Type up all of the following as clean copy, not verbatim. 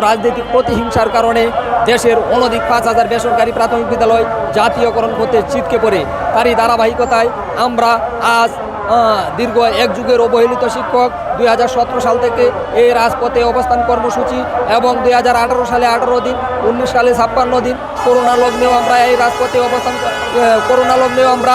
রাজনৈতিক প্রতিহিংসার কারণে দেশের অনধিক ৫,০০০ বেসরকারি প্রাথমিক বিদ্যালয় জাতীয়করণ করতে ছিটকে পড়ে তারই ধারাবাহিকতায় আমরা আজ দীর্ঘ এক যুগের অবহেলিত শিক্ষক ২০১৭ সাল থেকে এই রাজপথে অবস্থান কর্মসূচি এবং ২০১৮ সালে ১৮ দিন, ১৯ সালে ৫৬ দিন, করোনা লগ্নেও আমরা এই রাজপথে করোনা লগ্নেও আমরা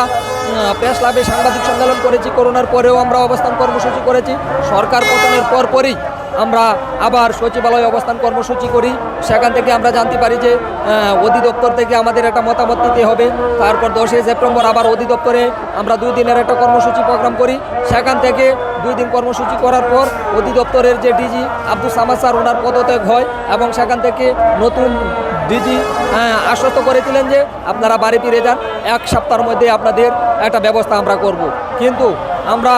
প্রেস ক্লাবে সাংবাদিক সম্মেলন করেছি। করোনার পরেও আমরা অবস্থান কর্মসূচি করেছি। সরকার পতনের পরপরই আমরা আবার সচিবালয়ে অবস্থান কর্মসূচি করি। সেখান থেকে আমরা জানতে পারি যে অধিদপ্তর থেকে আমাদের একটা মতামত দিতে হবে। তারপর 10ই সেপ্টেম্বর আবার অধিদপ্তরে আমরা 2 দিনের একটা কর্মসূচি প্রোগ্রাম করি। সেখান থেকে 2 দিন কর্মসূচি করার পর অধিদপ্তরের যে ডিজি আব্দুল সামাদ স্যার ওনার পদত্যাগ হয় এবং সেখান থেকে নতুন ডিজি আশ্বস্ত করেছিলেন যে আপনারা বাড়ি ফিরে যান, 1 সপ্তাহের মধ্যে আপনাদের একটা ব্যবস্থা আমরা করব। কিন্তু আমরা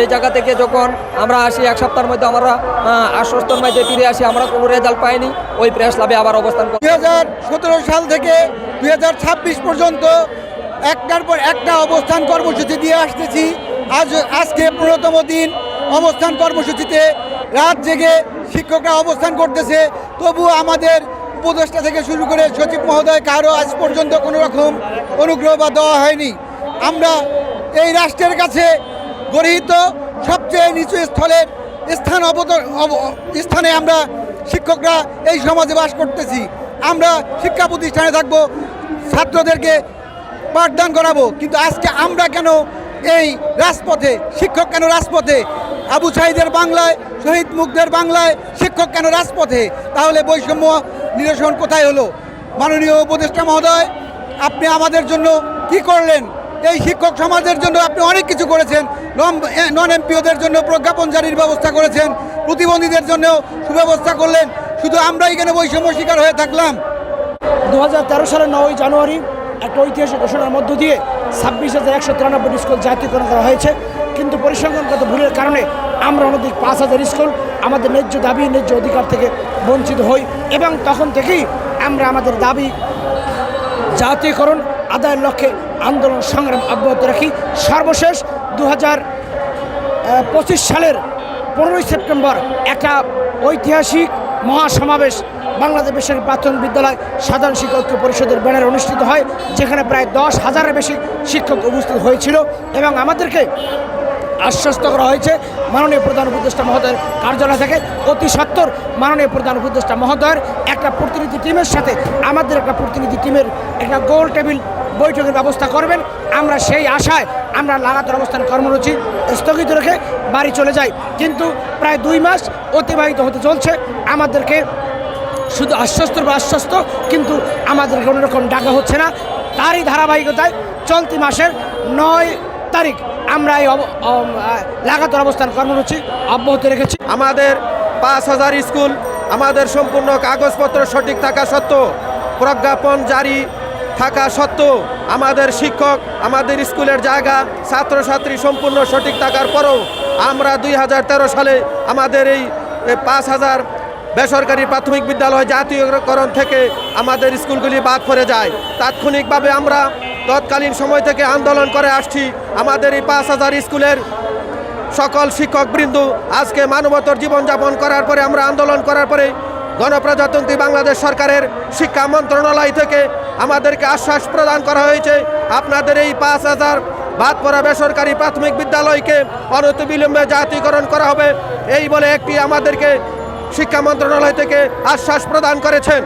এই জায়গা থেকে যখন আমরা আসি 1 সপ্তাহের মধ্যে আমরা আশ্বস্তর মধ্যে ফিরে আসি, আমরা কোনো রেজাল্ট পাইনি। ওই প্রেস ক্লাবে আবার অবস্থান 2017 সাল থেকে 2026 পর্যন্ত একটার পর একটা অবস্থান কর্মসূচি দিয়ে আসতেছি। আজকে 15তম দিন অবস্থান কর্মসূচিতে রাত জেগে শিক্ষকরা অবস্থান করতেছে। তবু আমাদের উপদেষ্টা থেকে শুরু করে সচিব মহোদয় কারো আজ পর্যন্ত কোনো রকম অনুগ্রহ বা দেওয়া হয়নি। আমরা এই রাষ্ট্রের কাছে গর্হিত সবচেয়ে নিচু স্থানে আমরা শিক্ষকরা এই সমাজে বাস করতেছি। আমরা শিক্ষা প্রতিষ্ঠানে থাকবো, ছাত্রদেরকে পাঠদান করাবো, কিন্তু আজকে আমরা কেন এই রাজপথে? শিক্ষক কেন রাজপথে? আবু সাঈদের বাংলায়, শহীদ মুগ্ধের বাংলায় শিক্ষক কেন রাজপথে? তাহলে বৈষম্য নিরসন কোথায় হলো? মাননীয় উপদেষ্টা মহোদয়, আপনি আমাদের জন্য কি করলেন? এই শিক্ষক সমাজের জন্য আপনি অনেক কিছু করেছেন। নন এমপিওদের জন্য প্রজ্ঞাপন জারির ব্যবস্থা করেছেন, প্রতিবন্ধীদের জন্য সুব্যবস্থা করলেন। শুধু আমরাই কেন বৈষম্য শিকার হয়ে থাকলাম? 2013 সালের 9ই জানুয়ারি একটা ঐতিহাসিক ঘোষণার মধ্য দিয়ে 26,193 স্কুল জাতীয়করণ করা হয়েছে। কিন্তু পরিসংখ্যানগত ভুলের কারণে আমরা অনধিক 5,000 স্কুল আমাদের ন্যায্য দাবি, ন্যায্য অধিকার থেকে বঞ্চিত হই এবং তখন থেকেই আমরা আমাদের দাবি জাতীয়করণ আদায়ের লক্ষ্যে আন্দোলন সংগ্রাম অব্যাহত রাখি। সর্বশেষ 2025 সালের 15ই সেপ্টেম্বর একটা ঐতিহাসিক মহাসমাবেশ বাংলাদেশ বেসরকারি প্রাথমিক বিদ্যালয় সাধারণ শিক্ষক ঐক্য পরিষদের ব্যানারে অনুষ্ঠিত হয়, যেখানে প্রায় 10,000-এর বেশি শিক্ষক উপস্থিত হয়েছিল এবং আমাদেরকে আশ্বস্ত করা হয়েছে মাননীয় প্রধান উপদেষ্টা মহোদয়ের কার্যালয় থেকে অতি সত্বর মাননীয় প্রধান উপদেষ্টা মহোদয়ের একটা প্রতিনিধি টিমের সাথে আমাদের একটা প্রতিনিধি টিমের একটা গোল টেবিল বৈঠকের ব্যবস্থা করবেন। আমরা সেই আশায় আমরা লাগাতার অবস্থান কর্মসূচি স্থগিত রেখে বাড়ি চলে যাই। কিন্তু প্রায় 2 মাস অতিবাহিত হতে চলছে, আমাদেরকে শুধু আশ্বস্ত, কিন্তু আমাদের কোনো রকম ডাকা হচ্ছে না। তারই ধারাবাহিকতায় চলতি মাসের 9 তারিখ আমরা এই লাগাতার অবস্থান কর্মসূচি অব্যাহত রেখেছি। আমাদের 5,000 স্কুল আমাদের সম্পূর্ণ কাগজপত্র সঠিক থাকা সত্ত্বেও, প্রজ্ঞাপন জারি থাকা সত্ত্বেও, আমাদের শিক্ষক, আমাদের স্কুলের জায়গা, ছাত্রছাত্রী সম্পূর্ণ সঠিক থাকার পরেও আমরা 2013 সালে আমাদের এই 5,000 বেসরকারি প্রাথমিক বিদ্যালয় জাতীয়করণ থেকে আমাদের স্কুলগুলি বাদ পড়ে যায়। তাৎক্ষণিকভাবে আমরা তৎকালীন সময় থেকে আন্দোলন করে আসছি। আমাদের এই 5,000 স্কুলের সকল শিক্ষকবৃন্দ আজকে মানবতর জীবনযাপন করার পরে, আমরা আন্দোলন করার পরে গণপ্রজাতন্ত্রী বাংলাদেশ সরকারের শিক্ষা মন্ত্রণালয় থেকে আমাদেরকে আশ্বাস প্রদান করা হয়েছে, আপনাদের এই 5,000 বাদ পড়া বেসরকারি প্রাথমিক বিদ্যালয়কে অনতিবিলম্বে জাতীয়করণ করা হবে, এই বলে একটি আমাদেরকে শিক্ষা মন্ত্রণালয় থেকে আশ্বাস প্রদান করেছেন।